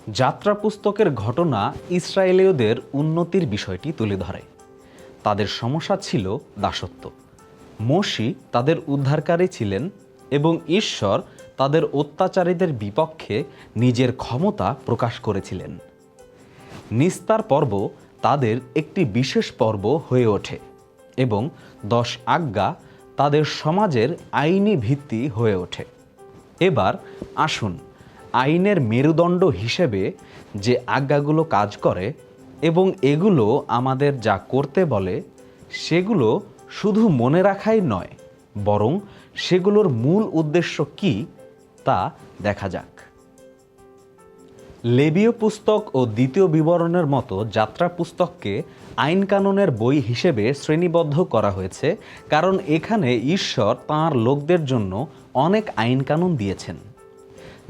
যাত্রা পুস্তকের ঘটনা ইসরায়েলীয়দের উন্নতির বিষয়টি তুলে ধরে। তাদের সমস্যা ছিল দাসত্ব। মোশি তাদের উদ্ধারকারী ছিলেন এবং ঈশ্বর তাদের অত্যাচারীদের বিপক্ষে নিজের ক্ষমতা প্রকাশ করেছিলেন। নিস্তার পর্ব তাদের একটি বিশেষ পর্ব হয়ে ওঠে এবং 10 আজ্ঞা তাদের সমাজের আইনি ভিত্তি হয়ে ওঠে। এবার আসুন আইনের মেরুদণ্ড হিসেবে যে আজ্ঞাগুলো কাজ করে এবং এগুলো আমাদের যা করতে বলে সেগুলো শুধু মনে রাখাই নয়, বরং সেগুলোর মূল উদ্দেশ্য কী তা দেখা যাক। লেবীয় পুস্তক ও দ্বিতীয় বিবরণের মতো যাত্রা পুস্তককে আইন কানুনের বই হিসেবে শ্রেণীবদ্ধ করা হয়েছে, কারণ এখানে ঈশ্বর তাঁর লোকদের জন্য অনেক আইন কানুন দিয়েছেন।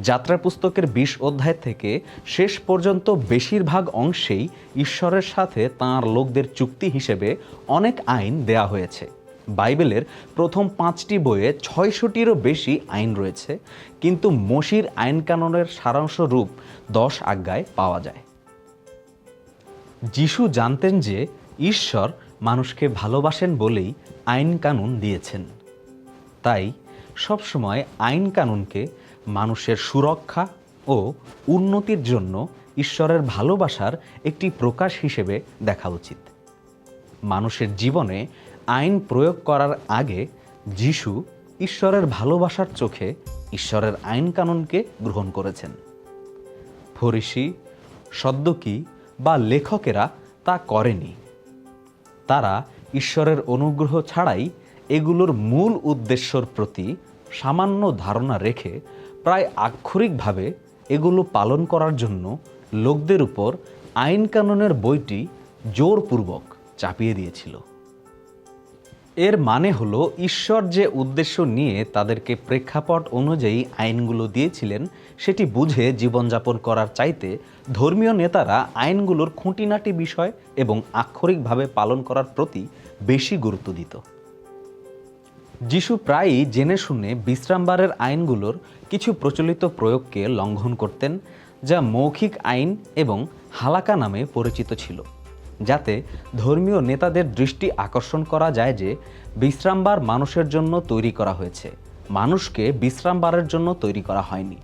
যাত্রা পুস্তকের 20 অধ্যায় থেকে শেষ পর্যন্ত বেশিরভাগ অংশেই ঈশ্বরের সাথে তাঁর লোকদের চুক্তি হিসেবে অনেক আইন দেয়া হয়েছে। বাইবেলের প্রথম 5টি বইয়ে 600টিরও বেশি আইন রয়েছে, কিন্তু মোশির আইন কানুনের সারাংশ রূপ 10 আজ্ঞায় পাওয়া যায়। যিশু জানতেন যে ঈশ্বর মানুষকে ভালোবাসেন বলেই আইন কানুন দিয়েছেন। তাই সবসময় আইন কানুনকে মানুষের সুরক্ষা ও উন্নতির জন্য ঈশ্বরের ভালোবাসার একটি প্রকাশ হিসেবে দেখা উচিত। মানুষের জীবনে আইন প্রয়োগ করার আগে যিশু ঈশ্বরের ভালোবাসার চোখে ঈশ্বরের আইন কানুনকে গ্রহণ করেছেন। ফরিসি, সদ্দুকী বা লেখকেরা তা করেনি। তারা ঈশ্বরের অনুগ্রহ ছাড়াই এগুলোর মূল উদ্দেশ্যর প্রতি সামান্য ধারণা রেখে প্রায় আক্ষরিকভাবে এগুলো পালন করার জন্য লোকদের উপর আইন কানুনের বইটি জোরপূর্বক চাপিয়ে দিয়েছিল। এর মানে হলো ঈশ্বর যে উদ্দেশ্য নিয়ে তাদেরকে প্রেক্ষাপট অনুযায়ী আইনগুলো দিয়েছিলেন সেটি বুঝে জীবনযাপন করার চাইতে ধর্মীয় নেতারা আইনগুলোর খুঁটিনাটি বিষয় এবং আক্ষরিকভাবে পালন করার প্রতি বেশি গুরুত্ব দিত। যিশু প্রায়ই জেনে শুনে বিশ্রামবারের আইনগুলোর কিছু প্রচলিত প্রয়োগকে লঙ্ঘন করতেন, যা মৌখিক আইন এবং হালাকা নামে পরিচিত ছিল, যাতে ধর্মীয় নেতাদের দৃষ্টি আকর্ষণ করা যায় যে বিশ্রামবার মানুষের জন্য তৈরি করা হয়েছে, মানুষকে বিশ্রামবারের জন্য তৈরি করা হয়নি।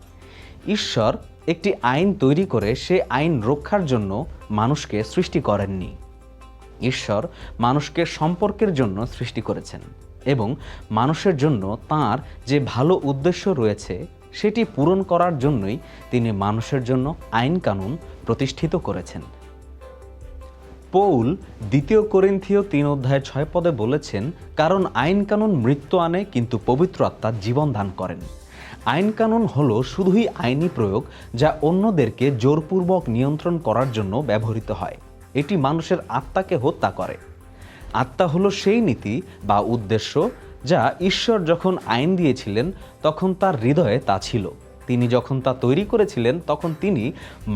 ঈশ্বর একটি আইন তৈরি করে সে আইন রক্ষার জন্য মানুষকে সৃষ্টি করেননি। ঈশ্বর মানুষকে সম্পর্কের জন্য সৃষ্টি করেছেন এবং মানুষের জন্য তাঁর যে ভালো উদ্দেশ্য রয়েছে সেটি পূরণ করার জন্যই তিনি মানুষের জন্য আইন কানুন প্রতিষ্ঠিত করেছেন। পৌল 2 করিন্থীয় 3 অধ্যায় 6 পদে বলেছেন, কারণ আইন কানুন মৃত্যু আনে কিন্তু পবিত্র আত্মা জীবন দান করেন। আইন কানুন হলো শুধুই আইনি প্রয়োগ যা অন্যদেরকে জোরপূর্বক নিয়ন্ত্রণ করার জন্য ব্যবহৃত হয়। এটি মানুষের আত্মাকে হত্যা করে। আত্মা হলো সেই নীতি বা উদ্দেশ্য যা ঈশ্বর যখন আইন দিয়েছিলেন তখন তার হৃদয়ে তা ছিল। তিনি যখন তা তৈরি করেছিলেন তখন তিনি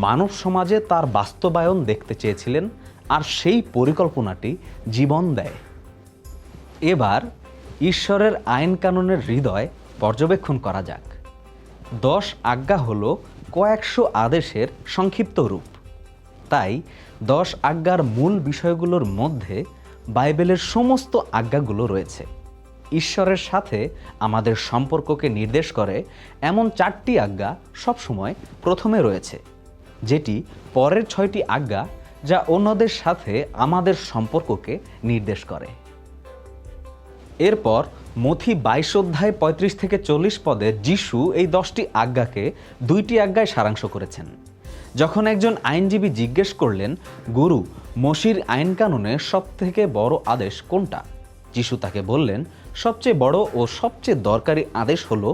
মানব সমাজে তার বাস্তবায়ন দেখতে চেয়েছিলেন, আর সেই পরিকল্পনাটি জীবন দেয়। এবার ঈশ্বরের আইন কানুনের হৃদয় পর্যবেক্ষণ করা যাক। 10 আজ্ঞা হলো কয়েকশো আদেশের সংক্ষিপ্ত রূপ। তাই 10 আজ্ঞার মূল বিষয়গুলোর মধ্যে বাইবেলের সমস্ত আজ্ঞাগুলো রয়েছে। ঈশ্বরের সাথে আমাদের সম্পর্ককে নির্দেশ করে এমন 4টি আজ্ঞা সবসময় প্রথমে রয়েছে, যেটি পরের 6টি আজ্ঞা যা অন্যদের সাথে আমাদের সম্পর্ককে নির্দেশ করে। এরপর মথি 22 অধ্যায় 35 থেকে 40 পদে যিশু এই 10টি আজ্ঞাকে 2টি আজ্ঞায় সারাংশ করেছেন। যখন একজন আইনজীবী জিজ্ঞেস করলেন, গুরু, মোশির আইন কানুনে সবথেকে বড় আদেশ কোনটা? যিশু তাকে বললেন, সবচেয়ে বড় ও সবচেয়ে দরকারি আদেশ হলো,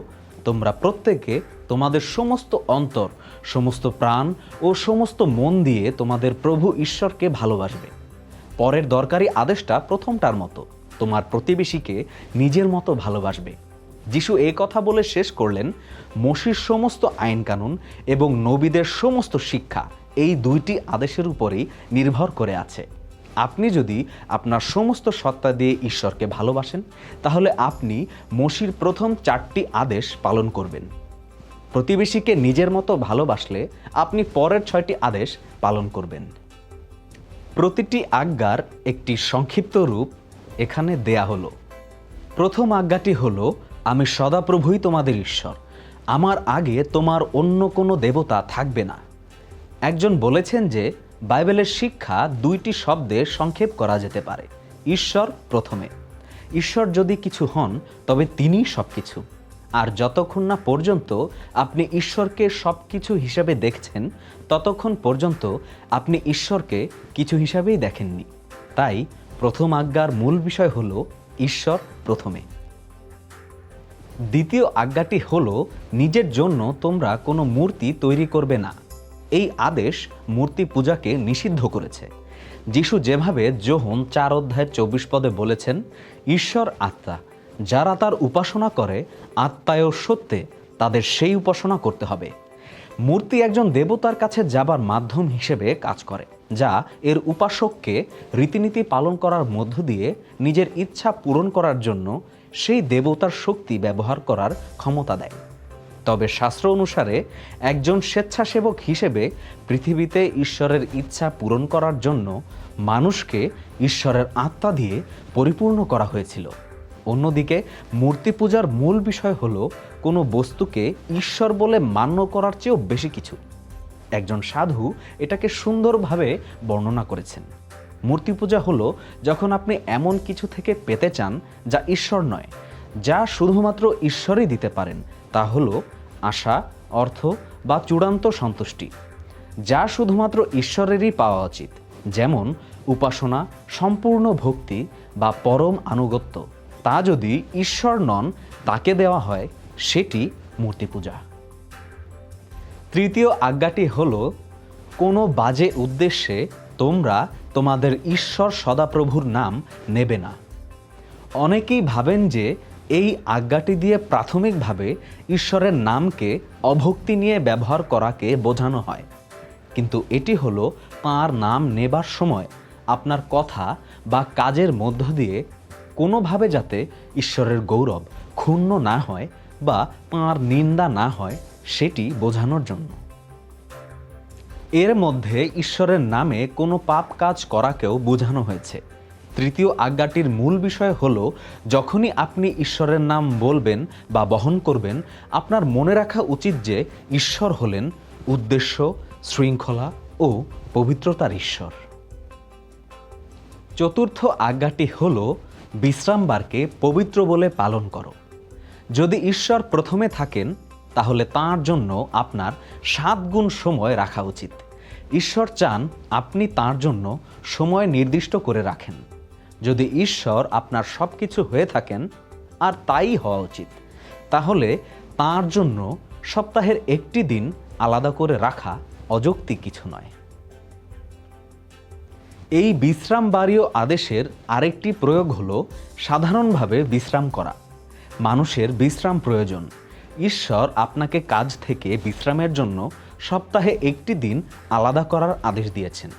তোমরা প্রত্যেকে তোমাদের সমস্ত অন্তর, সমস্ত প্রাণ ও সমস্ত মন দিয়ে তোমাদের প্রভু ঈশ্বরকে ভালোবাসবে। পরের দরকারি আদেশটা প্রথমটার মতো, তোমার প্রতিবেশীকে নিজের মতো ভালোবাসবে। যিশু এই কথা বলে শেষ করলেন, মোশির সমস্ত আইন কানুন এবং নবীদের সমস্ত শিক্ষা এই 2টি আদেশের উপরেই নির্ভর করে আছে। আপনি যদি আপনার সমস্ত সত্তা দিয়ে ঈশ্বরকে ভালোবাসেন, তাহলে আপনি মোশির প্রথম 4টি আদেশ পালন করবেন। প্রতিবেশীকে নিজের মতো ভালোবাসলে আপনি পরের 6টি আদেশ পালন করবেন। প্রতিটি আজ্ঞার একটি সংক্ষিপ্ত রূপ এখানে দেয়া হলো। প্রথম আজ্ঞাটি হলো, আমি সদাপ্রভুই তোমাদের ঈশ্বর, আমার আগে তোমার অন্য কোনো দেবতা থাকবে না। একজন বলেছেন যে বাইবেলের শিক্ষা 2টি শব্দে সংক্ষেপ করা যেতে পারে, ঈশ্বর প্রথমে। ঈশ্বর যদি কিছু হন তবে তিনিই সব কিছু। আর যতক্ষণ না পর্যন্ত আপনি ঈশ্বরকে সব কিছু হিসাবে দেখছেন, ততক্ষণ পর্যন্ত আপনি ঈশ্বরকে কিছু হিসাবেই দেখেননি। তাই প্রথম আজ্ঞার মূল বিষয় হলো ঈশ্বর প্রথমে। দ্বিতীয় আজ্ঞাটি হলো, নিজের জন্য তোমরা কোনো মূর্তি তৈরি করবে না। এই আদেশ মূর্তি পূজাকে নিষিদ্ধ করেছে। যিশু যেভাবে যোহন 4:24 বলেছেন, ঈশ্বর আত্মা, যারা তার উপাসনা করে আত্মায় ও সত্যে তাদের সেই উপাসনা করতে হবে। মূর্তি একজন দেবতার কাছে যাবার মাধ্যম হিসেবে কাজ করে, যা এর উপাসককে রীতিনীতি পালন করার মধ্য দিয়ে নিজের ইচ্ছা পূরণ করার জন্য সেই দেবতার শক্তি ব্যবহার করার ক্ষমতা দেয়। তবে শাস্ত্র অনুসারে একজন স্বেচ্ছাসেবক হিসেবে পৃথিবীতে ঈশ্বরের ইচ্ছা পূরণ করার জন্য মানুষকে ঈশ্বরের আত্মা দিয়ে পরিপূর্ণ করা হয়েছিল। অন্যদিকে মূর্তি পূজার মূল বিষয় হলো কোনো বস্তুকে ঈশ্বর বলে মান্য করার চেয়েও বেশি কিছু। একজন সাধু এটাকে সুন্দরভাবে বর্ণনা করেছেন। মূর্তি পূজা হলো যখন আপনি এমন কিছু থেকে পেতে চান যা ঈশ্বর নয়, যা শুধুমাত্র ঈশ্বরই দিতে পারেন। তা হলো আশা, অর্থ বা চূড়ান্ত সন্তুষ্টি, যা শুধুমাত্র ঈশ্বরেরই পাওয়া উচিত, যেমন উপাসনা, সম্পূর্ণ ভক্তি বা পরম আনুগত্য। তা যদি ঈশ্বর নন তাকে দেওয়া হয়, সেটি মূর্তি পূজা। তৃতীয় আজ্ঞাটি হলো, কোনো বাজে উদ্দেশ্যে তোমরা তোমাদের ঈশ্বর সদাপ্রভুর নাম নেবে না। অনেকেই ভাবেন যে এই আজ্ঞাটি দিয়ে প্রাথমিকভাবে ঈশ্বরের নামকে অভক্তি নিয়ে ব্যবহার করাকে বোঝানো হয়, কিন্তু এটি হলো তাঁর নাম নেবার সময় আপনার কথা বা কাজের মধ্য দিয়ে কোনোভাবে যাতে ঈশ্বরের গৌরব ক্ষুণ্ণ না হয় বা তাঁর নিন্দা না হয়, সেটি বোঝানোর জন্য। এর মধ্যে ঈশ্বরের নামে কোনো পাপ কাজ করাকেও বোঝানো হয়েছে। তৃতীয় আজ্ঞাটির মূল বিষয় হলো, যখনই আপনি ঈশ্বরের নাম বলবেন বা বহন করবেন, আপনার মনে রাখা উচিত যে ঈশ্বর হলেন উদ্দেশ্য, শৃঙ্খলা ও পবিত্রতার ঈশ্বর। চতুর্থ আজ্ঞাটি হলো, বিশ্রামবারকে পবিত্র বলে পালন করো। যদি ঈশ্বর প্রথমে থাকেন, তাহলে তাঁর জন্য আপনার 7 গুণ সময় রাখা উচিত। ঈশ্বর চান আপনি তাঁর জন্য সময় নির্দিষ্ট করে রাখেন। যদি ঈশ্বর আপনার সব কিছু হয়ে থাকেন, আর তাই হওয়া উচিত, তাহলে তাঁর জন্য সপ্তাহের একটি দিন আলাদা করে রাখা অযৌক্তিক কিছু নয়। এই বিশ্রামবারীয় আদেশের আরেকটি প্রয়োগ হলো সাধারণভাবে বিশ্রাম করা। মানুষের বিশ্রাম প্রয়োজন। ঈশ্বর আপনাকে কাজ থেকে বিশ্রামের জন্য সপ্তাহে একটি দিন আলাদা করার আদেশ দিয়েছেন।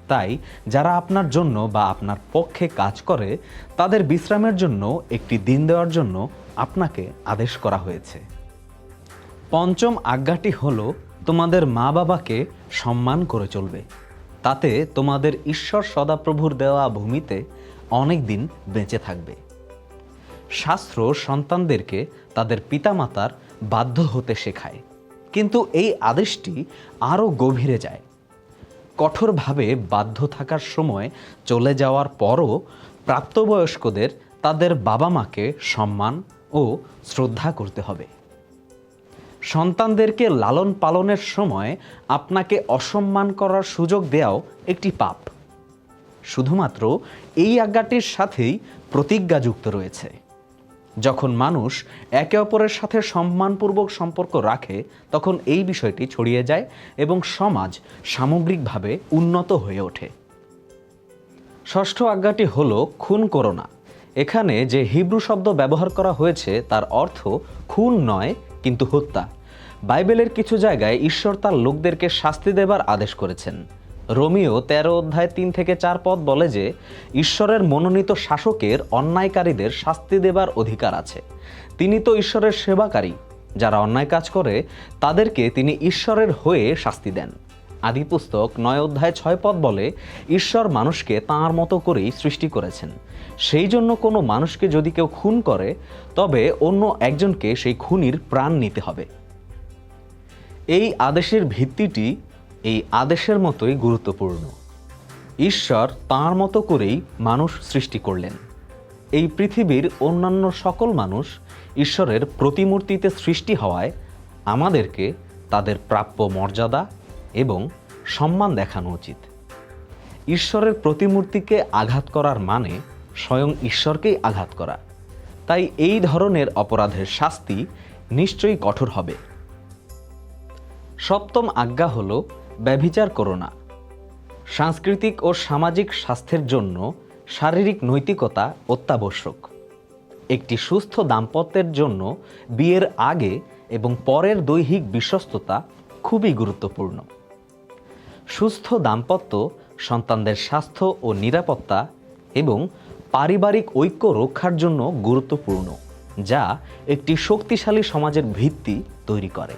তাই যারা আপনার জন্য বা আপনার পক্ষে কাজ করে, তাদের বিশ্রামের জন্য একটি দিন দেওয়ার জন্য আপনাকে আদেশ করা হয়েছে। পঞ্চম আজ্ঞাটি হলো, তোমাদের মা বাবাকে সম্মান করে চলবে। তাতে তোমাদের ঈশ্বর সদাপ্রভুর দেওয়া ভূমিতে অনেক দিন বেঁচে থাকবে। শাস্ত্র সন্তানদেরকে তাদের পিতামাতার বাধ্য হতে শেখায়, কিন্তু এই আদেশটি আরও গভীরে যায়। কঠোরভাবে বাধ্য থাকার সময় চলে যাওয়ার পরও প্রাপ্তবয়স্কদের তাদের বাবা মাকে সম্মান ও শ্রদ্ধা করতে হবে। সন্তানদেরকে লালন পালনের সময় আপনাকে অসম্মান করার সুযোগ দেওয়াও একটি পাপ। শুধুমাত্র এই আজ্ঞাটির সাথেই প্রতিজ্ঞা যুক্ত রয়েছে। যখন মানুষ একে অপরের সাথে সম্মানপূর্বক সম্পর্ক রাখে, তখন এই বিষয়টি ছড়িয়ে যায় এবং সমাজ সামগ্রিকভাবে উন্নত হয়ে ওঠে। ষষ্ঠ আজ্ঞাটি হলো, খুন করো না। এখানে যে হিব্রু শব্দ ব্যবহার করা হয়েছে তার অর্থ খুন নয়, কিন্তু হত্যা। বাইবেলের কিছু জায়গায় ঈশ্বর তার লোকদেরকে শাস্তি দেবার আদেশ করেছেন। রোমিও 13:3-4 বলে যে ঈশ্বরের মনোনীত শাসকের অন্যায়কারীদের শাস্তি দেবার অধিকার আছে। তিনি তো ঈশ্বরের সেবাকারী, যারা অন্যায় কাজ করে তাদেরকে তিনি ঈশ্বরের হয়ে শাস্তি দেন। আদিপুস্তক 9 অধ্যায় 6 পদ বলে, ঈশ্বর মানুষকে তাঁর মতো করেই সৃষ্টি করেছেন। সেই জন্য কোনো মানুষকে যদি কেউ খুন করে, তবে অন্য একজনকে সেই খুনির প্রাণ নিতে হবে। এই আদেশের ভিত্তিটি এই আদেশের মতোই গুরুত্বপূর্ণ। ঈশ্বর তাঁর মতো করেই মানুষ সৃষ্টি করলেন। এই পৃথিবীর অন্যান্য সকল মানুষ ঈশ্বরের প্রতিমূর্তিতে সৃষ্টি হওয়ায় আমাদেরকে তাদের প্রাপ্য মর্যাদা এবং সম্মান দেখানো উচিত। ঈশ্বরের প্রতিমূর্তিকে আঘাত করার মানে স্বয়ং ঈশ্বরকেই আঘাত করা। তাই এই ধরনের অপরাধের শাস্তি নিশ্চয়ই কঠোর হবে। সপ্তম আজ্ঞা হল, ব্যভিচার করো না। সাংস্কৃতিক ও সামাজিক স্বাস্থ্যের জন্য শারীরিক নৈতিকতা অত্যাবশ্যক। একটি সুস্থ দাম্পত্যের জন্য বিয়ের আগে এবং পরের দৈহিক বিশ্বস্ততা খুবই গুরুত্বপূর্ণ। সুস্থ দাম্পত্য সন্তানদের স্বাস্থ্য ও নিরাপত্তা এবং পারিবারিক ঐক্য রক্ষার জন্য গুরুত্বপূর্ণ, যা একটি শক্তিশালী সমাজের ভিত্তি তৈরি করে।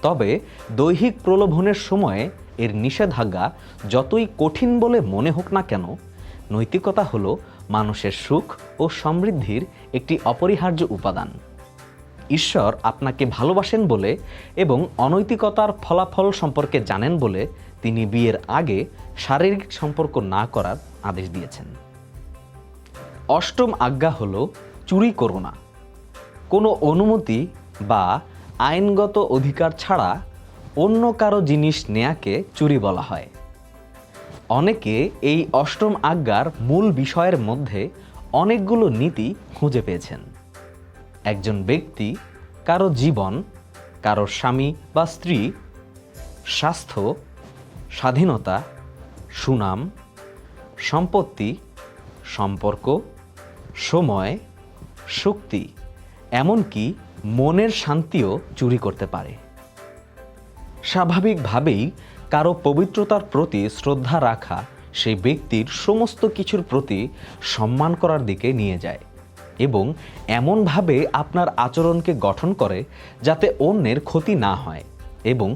তবে দৈহিক প্রলোভনের সময়ে এর নিষেধাজ্ঞা যতই কঠিন বলে মনে হোক না কেন, নৈতিকতা হলো মানুষের সুখ ও সমৃদ্ধির একটি অপরিহার্য উপাদান। ঈশ্বর আপনাকে ভালোবাসেন বলে এবং অনৈতিকতার ফলাফল সম্পর্কে জানেন বলে তিনি বিয়ের আগে শারীরিক সম্পর্ক না করার আদেশ দিয়েছেন। অষ্টম আজ্ঞা হল, চুরি করো না। কোনো অনুমতি বা আইনগত অধিকার ছাড়া অন্য কারো জিনিস নেয়াকে চুরি বলা হয়। অনেকে এই অষ্টম আজ্ঞার মূল বিষয়ের মধ্যে অনেকগুলো নীতি খুঁজে পেয়েছেন। একজন ব্যক্তি কারো জীবন, কারো স্বামী বা স্ত্রী, স্বাস্থ্য, স্বাধীনতা, সুনাম, সম্পত্তি, সম্পর্ক, সময়, শক্তি, এমনকি মনের শান্তিও চুরি করতে পারে। স্বাভাবিকভাবেই কারো পবিত্রতার প্রতি শ্রদ্ধা রাখা সেই ব্যক্তির সমস্ত কিছুর প্রতি সম্মান করার দিকে নিয়ে যায় এবং এমনভাবে আপনার আচরণকে গঠন করে যাতে অন্যের ক্ষতি না হয় এবং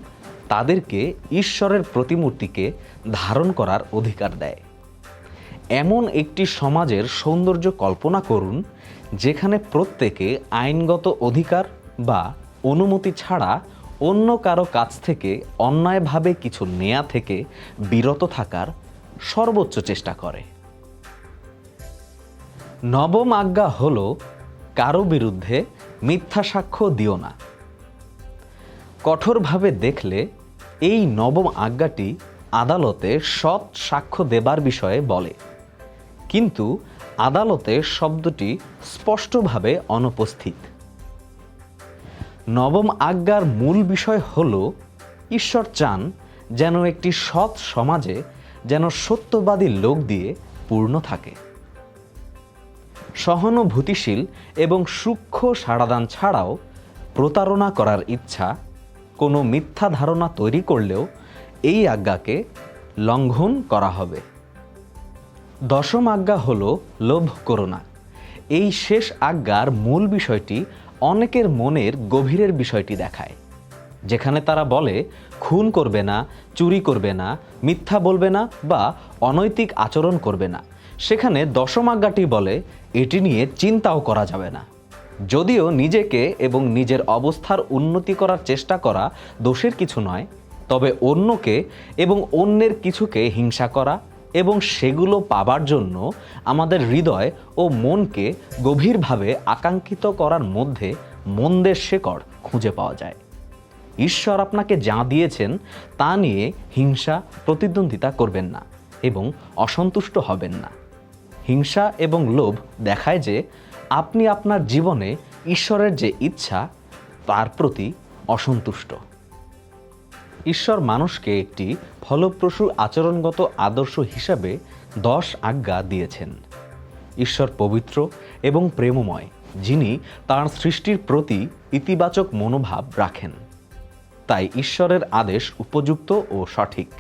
তাদেরকে ঈশ্বরের প্রতিমূর্তিকে ধারণ করার অধিকার দেয়। এমন একটি সমাজের সৌন্দর্য কল্পনা করুন যেখানে প্রত্যেকে আইনগত অধিকার বা অনুমতি ছাড়া অন্য কারো কাছ থেকে অন্যায়ভাবে কিছু নেয়া থেকে বিরত থাকার সর্বোচ্চ চেষ্টা করে। নবম আজ্ঞা হল, কারো বিরুদ্ধে মিথ্যা সাক্ষ্য দিও না। কঠোরভাবে দেখলে এই নবম আজ্ঞাটি আদালতে সৎ সাক্ষ্য দেবার বিষয়ে বলে, কিন্তু আদালতে শব্দটি স্পষ্টভাবে অনুপস্থিত। নবম আজ্ঞার মূল বিষয় হল, ঈশ্বর চান যেন একটি সৎ সমাজে যেন সত্যবাদী লোক দিয়ে পূর্ণ থাকে। সহানুভূতিশীল এবং সূক্ষ্ম সাড়াদান ছাড়াও প্রতারণা করার ইচ্ছা, কোনো মিথ্যা ধারণা তৈরি করলেও এই আজ্ঞাকে লঙ্ঘন করা হবে। দশম আজ্ঞা হল, লোভ করো না। এই শেষ আজ্ঞার মূল বিষয়টি অনেকের মনের গভীরের বিষয়টি দেখায়, যেখানে তারা বলে খুন করবে না, চুরি করবে না, মিথ্যা বলবে না বা অনৈতিক আচরণ করবে না। সেখানে দশম আজ্ঞাটি বলে এটি নিয়ে চিন্তাও করা যাবে না। যদিও নিজেকে এবং নিজের অবস্থার উন্নতি করার চেষ্টা করা দোষের কিছু নয়, তবে অন্যকে এবং অন্যের কিছুকে হিংসা করা এবং সেগুলো পাবার জন্য আমাদের হৃদয় ও মনকে গভীরভাবে আকাঙ্ক্ষিত করার মধ্যে মন্দের শেকড় খুঁজে পাওয়া যায়। ঈশ্বর আপনাকে যা দিয়েছেন তা নিয়ে হিংসা, প্রতিদ্বন্দ্বিতা করবেন না এবং অসন্তুষ্ট হবেন না। হিংসা এবং লোভ দেখায় যে আপনি আপনার জীবনে ঈশ্বরের যে ইচ্ছা তার প্রতি অসন্তুষ্ট। ঈশ্বর মানুষকে একটি ফলপ্রসূ আচরণগত আদর্শ হিসাবে 10 আজ্ঞা দিয়েছেন। ঈশ্বর পবিত্র এবং প্রেমময়, যিনি তাঁর সৃষ্টির প্রতি ইতিবাচক মনোভাব রাখেন। তাই ঈশ্বরের আদেশ উপযুক্ত ও সঠিক।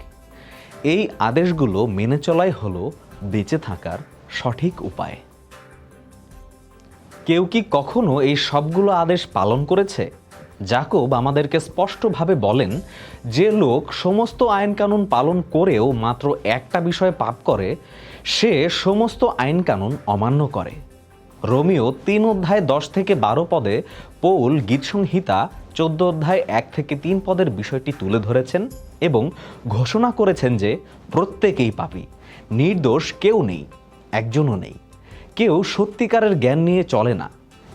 এই আদেশগুলো মেনে চলাই হলো বেঁচে থাকার সঠিক উপায়। কেউ কি কখনো এই সবগুলো আদেশ পালন করেছে? যাকব আমাদেরকে স্পষ্টভাবে বলেন, যে লোক সমস্ত আইনকানুন পালন করেও মাত্র একটা বিষয়ে পাপ করে, সে সমস্ত আইনকানুন অমান্য করে। রোমিও 3 অধ্যায় 10 থেকে 12 পদে পৌল গীতসংহিতা 14 অধ্যায় 1 থেকে 3 পদের বিষয়টি তুলে ধরেছেন এবং ঘোষণা করেছেন যে প্রত্যেকেই পাপী, নির্দোষ কেউ নেই, একজনও নেই। কেউ সত্যিকারের জ্ঞান নিয়ে চলে না,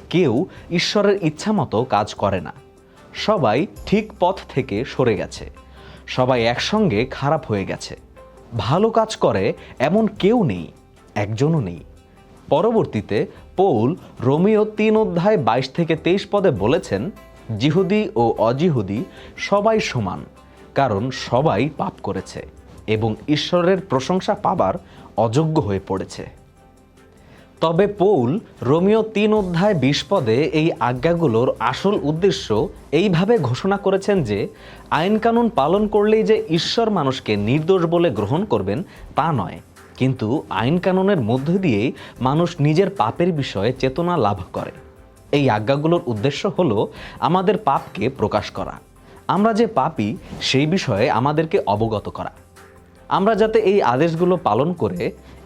কেউ ঈশ্বরের ইচ্ছামতো কাজ করে না। সবাই ঠিক পথ থেকে সরে গেছে, সবাই একসঙ্গে খারাপ হয়ে গেছে। ভালো কাজ করে এমন কেউ নেই, একজনও নেই। পরবর্তীতে পৌল রোমিও 3 অধ্যায় 22 থেকে 23 পদে বলেছেন, যিহুদি ও অজিহুদি সবাই সমান, কারণ সবাই পাপ করেছে এবং ঈশ্বরের প্রশংসা পাবার অযোগ্য হয়ে পড়েছে। তবে পৌল রোমিও 3 অধ্যায় 20 পদে এই আজ্ঞাগুলোর আসল উদ্দেশ্য এইভাবে ঘোষণা করেছেন যে আইনকানুন পালন করলেই যে ঈশ্বর মানুষকে নির্দোষ বলে গ্রহণ করবেন তা নয়, কিন্তু আইনকানুনের মধ্য দিয়েই মানুষ নিজের পাপের বিষয়ে চেতনা লাভ করে। এই আজ্ঞাগুলোর উদ্দেশ্য হলো আমাদের পাপকে প্রকাশ করা, আমরা যে পাপী সেই বিষয়ে আমাদেরকে অবগত করা। আমরা যাতে এই আদেশগুলো পালন করে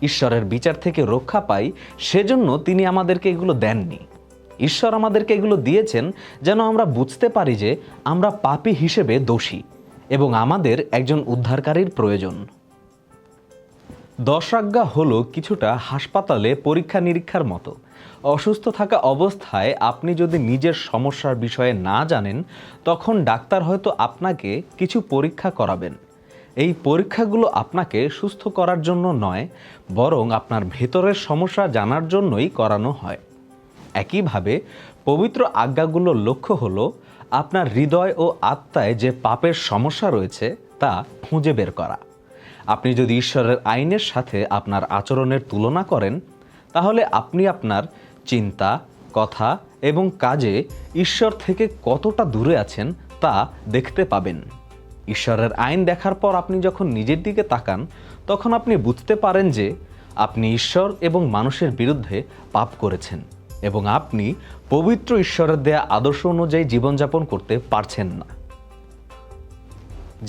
ঈশ্বরের বিচার থেকে রক্ষা পাই, সেজন্য তিনি আমাদেরকে এগুলো দেননি। ঈশ্বর আমাদেরকে এগুলো দিয়েছেন যেন আমরা বুঝতে পারি যে আমরা পাপী হিসেবে দোষী এবং আমাদের একজন উদ্ধারকারীর প্রয়োজন। 10 আজ্ঞা হলো কিছুটা হাসপাতালে পরীক্ষা নিরীক্ষার মতো। অসুস্থ থাকা অবস্থায় আপনি যদি নিজের সমস্যার বিষয়ে না জানেন, তখন ডাক্তার হয়তো আপনাকে কিছু পরীক্ষা করাবেন। এই পরীক্ষাগুলো আপনাকে সুস্থ করার জন্য নয়, বরং আপনার ভেতরের সমস্যা জানার জন্যই করানো হয়। একইভাবে পবিত্র আজ্ঞাগুলোর লক্ষ্য হলো আপনার হৃদয় ও আত্মায় যে পাপের সমস্যা রয়েছে তা খুঁজে বের করা। আপনি যদি ঈশ্বরের আইনের সাথে আপনার আচরণের তুলনা করেন, তাহলে আপনি আপনার চিন্তা, কথা এবং কাজে ঈশ্বর থেকে কতটা দূরে আছেন তা দেখতে পাবেন। ঈশ্বরের আইন দেখার পর আপনি যখন নিজের দিকে তাকান, তখন আপনি বুঝতে পারেন যে আপনি ঈশ্বর এবং মানুষের বিরুদ্ধে পাপ করেছেন এবং আপনি পবিত্র ঈশ্বরের দেয়া আদর্শ অনুযায়ী জীবনযাপন করতে পারছেন না।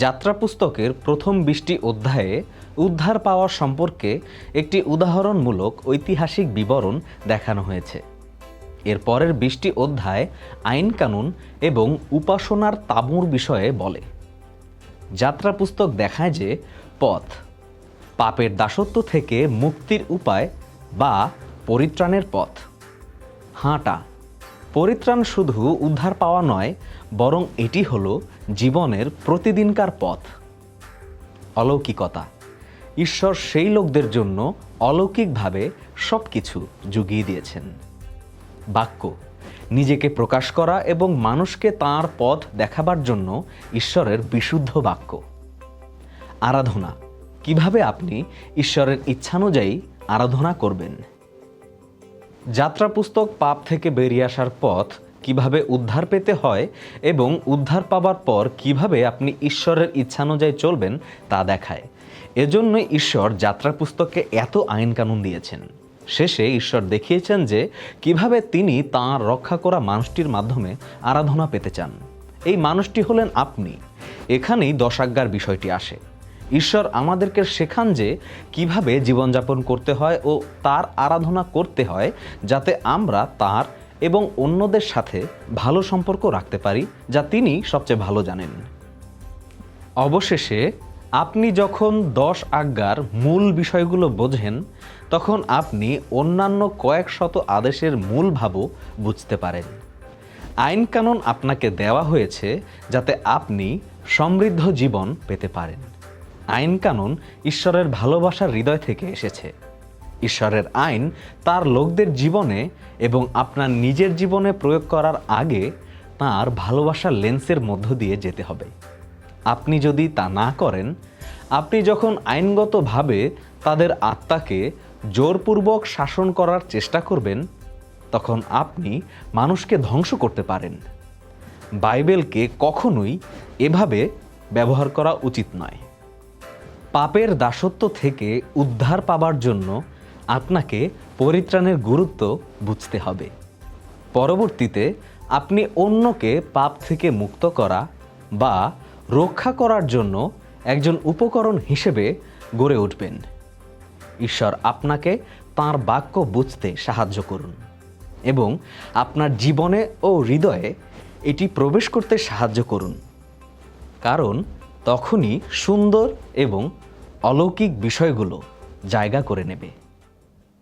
যাত্রা পুস্তকের প্রথম 20টি অধ্যায়ে উদ্ধার পাওয়া সম্পর্কে একটি উদাহরণমূলক ঐতিহাসিক বিবরণ দেখানো হয়েছে। এর পরের 20টি অধ্যায় আইন কানুন এবং উপাসনার তাঁবুর বিষয়ে বলে। যাত্রা পুস্তক দেখায় যে পথ, পাপের দাসত্ব থেকে মুক্তির উপায় বা পরিত্রাণের পথ। হাঁটা, পরিত্রাণ শুধু উদ্ধার পাওয়া নয়, বরং এটি হলো জীবনের প্রতিদিনকার পথ। অলৌকিকতা, ঈশ্বর সেই লোকদের জন্য অলৌকিকভাবে সব কিছু জুগিয়ে দিয়েছেন। বাক্য, নিজেকে প্রকাশ করা এবং মানুষকে তাঁর পথ দেখাবার জন্য ঈশ্বরের বিশুদ্ধ বাক্য। আরাধনা, কিভাবে আপনি ঈশ্বরের ইচ্ছানুযায়ী আরাধনা করবেন। যাত্রা পুস্তক পাপ থেকে বেরিয়ে আসার পথ, কিভাবে উদ্ধার পেতে হয় এবং উদ্ধার পাবার পর কিভাবে আপনি ঈশ্বরের ইচ্ছানুযায়ী চলবেন তা দেখায়। এজন্যই ঈশ্বর যাত্রা পুস্তকে এত আইন কানুন দিয়েছেন। শেষে ঈশ্বর দেখিয়েছেন যে কিভাবে তিনি তাঁর রক্ষা করা মানুষটির মাধ্যমে আরাধনা পেতে চান। এই মানুষটি হলেন আপনি। এখানেই 10 আজ্ঞার বিষয়টি আসে। ঈশ্বর আমাদেরকে শেখান যে কিভাবে জীবনযাপন করতে হয় ও তার আরাধনা করতে হয়, যাতে আমরা তার এবং অন্যদের সাথে ভালো সম্পর্ক রাখতে পারি, যা তিনি সবচেয়ে ভালো জানেন। অবশেষে আপনি যখন 10 আজ্ঞার মূল বিষয়গুলো বোঝেন, তখন আপনি অন্যান্য কয়েক শত আদেশের মূল ভাবও বুঝতে পারেন। আইন কানুন আপনাকে দেওয়া হয়েছে যাতে আপনি সমৃদ্ধ জীবন পেতে পারেন। আইন কানুন ঈশ্বরের ভালোবাসার হৃদয় থেকে এসেছে। ঈশ্বরের আইন তার লোকদের জীবনে এবং আপনার নিজের জীবনে প্রয়োগ করার আগে তাঁর ভালোবাসার লেন্সের মধ্য দিয়ে যেতে হবে। আপনি যদি তা না করেন, আপনি যখন আইনগতভাবে তাদের আত্মাকে জোরপূর্বক শাসন করার চেষ্টা করবেন, তখন আপনি মানুষকে ধ্বংস করতে পারেন। বাইবেলকে কখনোই এভাবে ব্যবহার করা উচিত নয়। পাপের দাসত্ব থেকে উদ্ধার পাবার জন্য আপনাকে পরিত্রাণের গুরুত্ব বুঝতে হবে। পরবর্তীতে আপনি অন্যকে পাপ থেকে মুক্ত করা বা রক্ষা করার জন্য একজন উপকরণ হিসেবে গড়ে উঠবেন। ঈশ্বর আপনাকে তাঁর বাক্য বুঝতে সাহায্য করুন এবং আপনার জীবনে ও হৃদয়ে এটি প্রবেশ করতে সাহায্য করুন, কারণ তখনই সুন্দর এবং অলৌকিক বিষয়গুলো জায়গা করে নেবে।